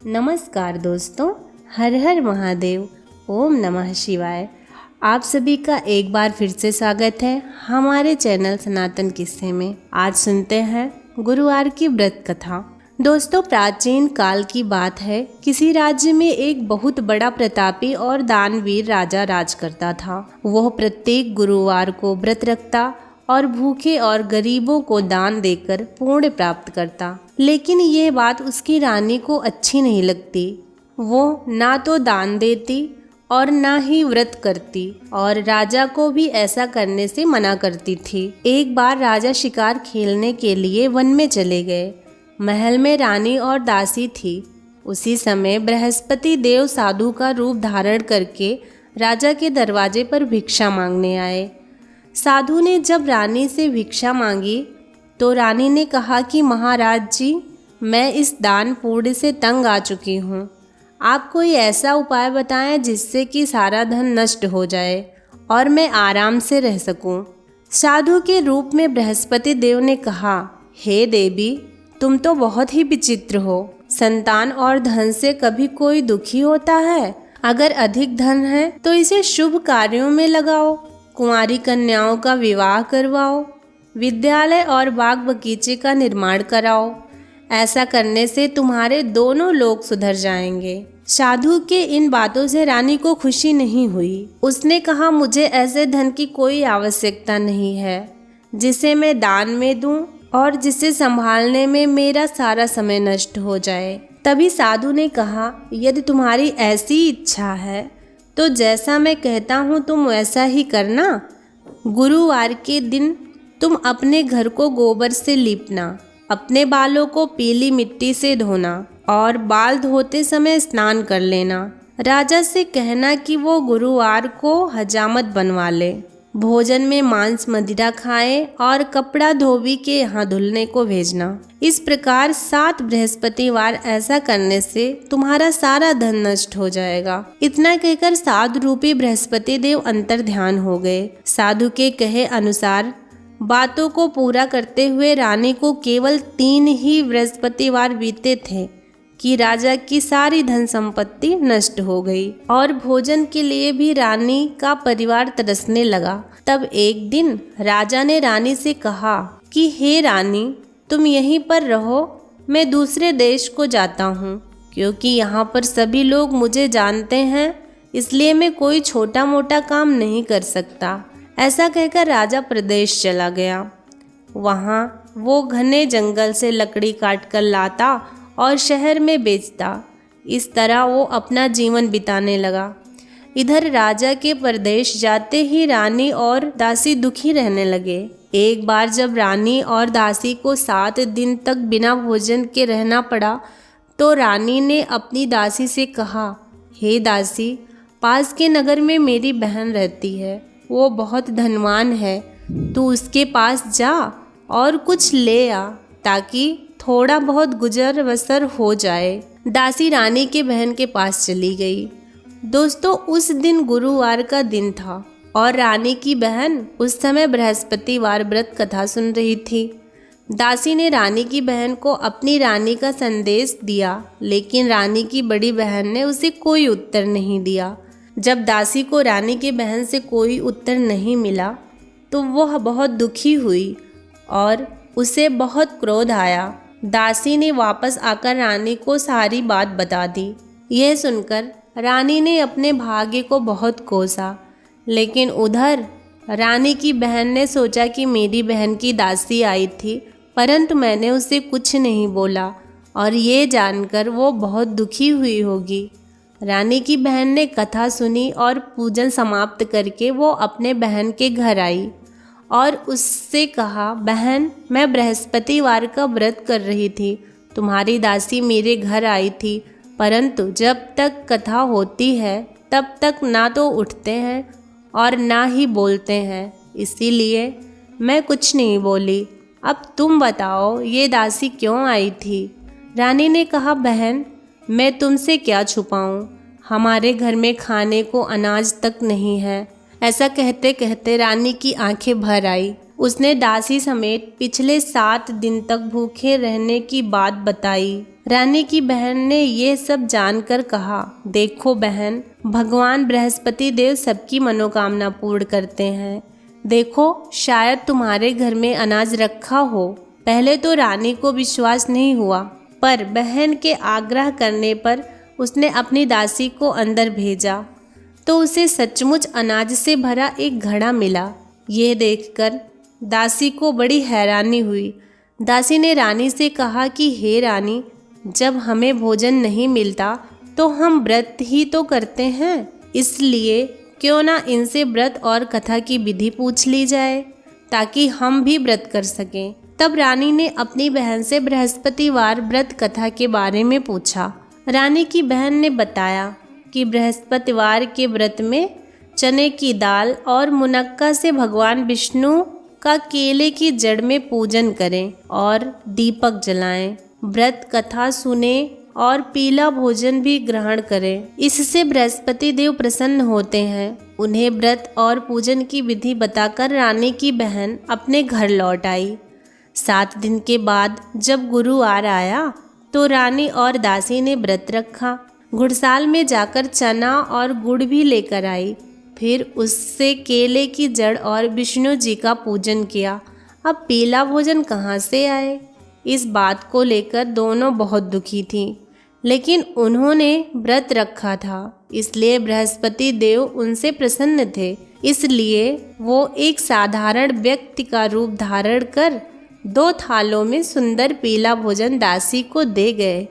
नमस्कार दोस्तों, हर हर महादेव, ओम नमः शिवाय। आप सभी का एक बार फिर से स्वागत है हमारे चैनल सनातन किस्से में। आज सुनते हैं गुरुवार की व्रत कथा। दोस्तों, प्राचीन काल की बात है। किसी राज्य में एक बहुत बड़ा प्रतापी और दानवीर राजा राज करता था। वह प्रत्येक गुरुवार को व्रत रखता और भूखे और गरीबों को दान देकर पुण्य प्राप्त करता। लेकिन यह बात उसकी रानी को अच्छी नहीं लगती। वो ना तो दान देती और ना ही व्रत करती और राजा को भी ऐसा करने से मना करती थी। एक बार राजा शिकार खेलने के लिए वन में चले गए। महल में रानी और दासी थी। उसी समय बृहस्पति देव साधु का रूप धारण करके राजा के दरवाजे पर भिक्षा मांगने आए। साधु ने जब रानी से भिक्षा मांगी तो रानी ने कहा कि महाराज जी, मैं इस दान पुण्य से तंग आ चुकी हूँ। आप कोई ऐसा उपाय बताएं जिससे कि सारा धन नष्ट हो जाए और मैं आराम से रह सकूं। साधु के रूप में बृहस्पति देव ने कहा, हे देवी, तुम तो बहुत ही विचित्र हो। संतान और धन से कभी कोई दुखी होता है? अगर अधिक धन है तो इसे शुभ कार्यों में लगाओ, कुंवारी कन्याओं का विवाह करवाओ, विद्यालय और बाग बगीचे का निर्माण कराओ। ऐसा करने से तुम्हारे दोनों लोग सुधर जाएंगे। साधु के इन बातों से रानी को खुशी नहीं हुई। उसने कहा, मुझे ऐसे धन की कोई आवश्यकता नहीं है जिसे मैं दान में दूं और जिसे संभालने में मेरा सारा समय नष्ट हो जाए। तभी साधु ने कहा, यदि तुम्हारी ऐसी इच्छा है तो जैसा मैं कहता हूँ तुम वैसा ही करना। गुरुवार के दिन तुम अपने घर को गोबर से लीपना, अपने बालों को पीली मिट्टी से धोना और बाल धोते समय स्नान कर लेना। राजा से कहना कि वो गुरुवार को हजामत बनवा ले। भोजन में मांस मदिरा खाएं और कपड़ा धोबी के यहाँ धुलने को भेजना। इस प्रकार 7 बृहस्पतिवार ऐसा करने से तुम्हारा सारा धन नष्ट हो जाएगा। इतना कहकर साधु रूपी बृहस्पति देव अंतर ध्यान हो गए। साधु के कहे अनुसार बातों को पूरा करते हुए रानी को केवल 3 ही बृहस्पतिवार बीते थे कि राजा की सारी धन संपत्ति नष्ट हो गई और भोजन के लिए भी रानी का परिवार तरसने लगा। तब एक दिन राजा ने रानी से कहा कि हे रानी, तुम यहीं पर रहो, मैं दूसरे देश को जाता हूँ, क्योंकि यहाँ पर सभी लोग मुझे जानते हैं, इसलिए मैं कोई छोटा मोटा काम नहीं कर सकता। ऐसा कहकर राजा प्रदेश चला गया। वहाँ वो घने जंगल से लकड़ी काट कर लाता और शहर में बेचता। इस तरह वो अपना जीवन बिताने लगा। इधर राजा के प्रदेश जाते ही रानी और दासी दुखी रहने लगे। एक बार जब रानी और दासी को 7 दिन तक बिना भोजन के रहना पड़ा तो रानी ने अपनी दासी से कहा, हे दासी, पास के नगर में मेरी बहन रहती है, वो बहुत धनवान है, तू उसके पास जा और कुछ ले आ ताकि थोड़ा बहुत गुजर बसर हो जाए। दासी रानी के बहन के पास चली गई। दोस्तों, उस दिन गुरुवार का दिन था और रानी की बहन उस समय बृहस्पतिवार व्रत कथा सुन रही थी। दासी ने रानी की बहन को अपनी रानी का संदेश दिया, लेकिन रानी की बड़ी बहन ने उसे कोई उत्तर नहीं दिया। जब दासी को रानी की बहन से कोई उत्तर नहीं मिला तो वह बहुत दुखी हुई और उसे बहुत क्रोध आया। दासी ने वापस आकर रानी को सारी बात बता दी। यह सुनकर रानी ने अपने भाग्य को बहुत कोसा, लेकिन उधर रानी की बहन ने सोचा कि मेरी बहन की दासी आई थी, परंतु मैंने उसे कुछ नहीं बोला और ये जानकर वो बहुत दुखी हुई होगी। रानी की बहन ने कथा सुनी और पूजन समाप्त करके वो अपने बहन के घर आई और उससे कहा, बहन, मैं बृहस्पतिवार का व्रत कर रही थी, तुम्हारी दासी मेरे घर आई थी, परंतु जब तक कथा होती है तब तक ना तो उठते हैं और ना ही बोलते हैं, इसीलिए मैं कुछ नहीं बोली। अब तुम बताओ, ये दासी क्यों आई थी? रानी ने कहा, बहन, मैं तुमसे क्या छुपाऊं, हमारे घर में खाने को अनाज तक नहीं है। ऐसा कहते कहते रानी की आंखें भर आई। उसने दासी समेत पिछले 7 दिन तक भूखे रहने की बात बताई। रानी की बहन ने ये सब जानकर कहा, देखो बहन, भगवान बृहस्पति देव सबकी मनोकामना पूर्ण करते हैं। देखो, शायद तुम्हारे घर में अनाज रखा हो। पहले तो रानी को विश्वास नहीं हुआ, पर बहन के आग्रह करने पर उसने अपनी दासी को अंदर भेजा तो उसे सचमुच अनाज से भरा एक घड़ा मिला। ये देखकर दासी को बड़ी हैरानी हुई। दासी ने रानी से कहा कि हे रानी, जब हमें भोजन नहीं मिलता तो हम व्रत ही तो करते हैं, इसलिए क्यों ना इनसे व्रत और कथा की विधि पूछ ली जाए ताकि हम भी व्रत कर सकें। तब रानी ने अपनी बहन से बृहस्पतिवार व्रत कथा के बारे में पूछा। रानी की बहन ने बताया कि बृहस्पतिवार के व्रत में चने की दाल और मुनक्का से भगवान विष्णु का केले की जड़ में पूजन करें और दीपक जलाएं, व्रत कथा सुने और पीला भोजन भी ग्रहण करें। इससे बृहस्पति देव प्रसन्न होते हैं। उन्हें व्रत और पूजन की विधि बताकर रानी की बहन अपने घर लौट आई। 7 दिन के बाद जब गुरुवार आया तो रानी और दासी ने व्रत रखा। घुड़साल में जाकर चना और गुड़ भी लेकर आई। फिर उससे केले की जड़ और विष्णु जी का पूजन किया। अब पीला भोजन कहाँ से आए? इस बात को लेकर दोनों बहुत दुखी थीं, लेकिन उन्होंने व्रत रखा था, इसलिए बृहस्पति देव उनसे प्रसन्न थे। इसलिए वो एक साधारण व्यक्ति का रूप धारण कर 2 थालों में सुंदर पीला भोजन दासी को दे गए।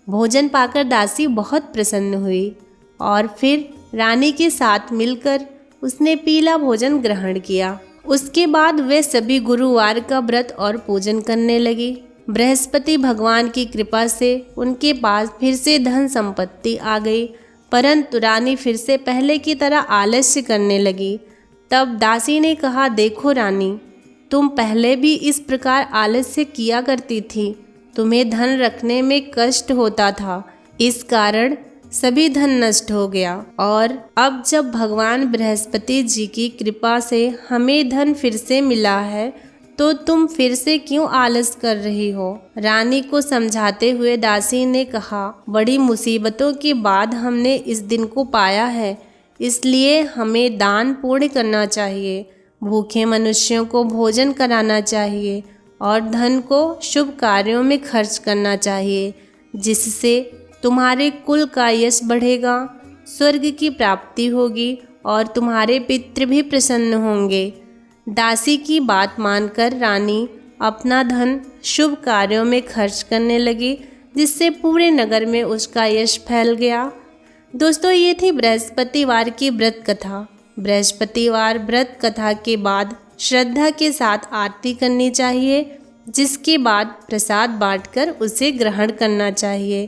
भोजन पाकर दासी बहुत प्रसन्न हुई और फिर रानी के साथ मिलकर उसने पीला भोजन ग्रहण किया। उसके बाद वे सभी गुरुवार का व्रत और पूजन करने लगी। बृहस्पति भगवान की कृपा से उनके पास फिर से धन संपत्ति आ गई, परंतु रानी फिर से पहले की तरह आलस्य करने लगी। तब दासी ने कहा, देखो रानी, तुम पहले भी इस प्रकार आलस्य किया करती थी। तुम्हें धन रखने में कष्ट होता था, इस कारण सभी धन नष्ट हो गया, और अब जब भगवान बृहस्पति जी की कृपा से हमें धन फिर से मिला है तो तुम फिर से क्यों आलस कर रही हो? रानी को समझाते हुए दासी ने कहा, बड़ी मुसीबतों के बाद हमने इस दिन को पाया है, इसलिए हमें दान पुण्य करना चाहिए, भूखे मनुष्यों को भोजन कराना चाहिए और धन को शुभ कार्यों में खर्च करना चाहिए, जिससे तुम्हारे कुल का यश बढ़ेगा, स्वर्ग की प्राप्ति होगी और तुम्हारे पितृ भी प्रसन्न होंगे। दासी की बात मानकर रानी अपना धन शुभ कार्यों में खर्च करने लगी, जिससे पूरे नगर में उसका यश फैल गया। दोस्तों, ये थी बृहस्पतिवार की व्रत कथा। बृहस्पतिवार व्रत कथा के बाद श्रद्धा के साथ आरती करनी चाहिए, जिसके बाद प्रसाद बांटकर उसे ग्रहण करना चाहिए।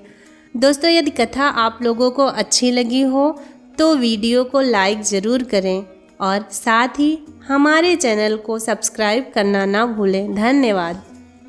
दोस्तों, यदि कथा आप लोगों को अच्छी लगी हो तो वीडियो को लाइक ज़रूर करें और साथ ही हमारे चैनल को सब्सक्राइब करना ना भूलें। धन्यवाद।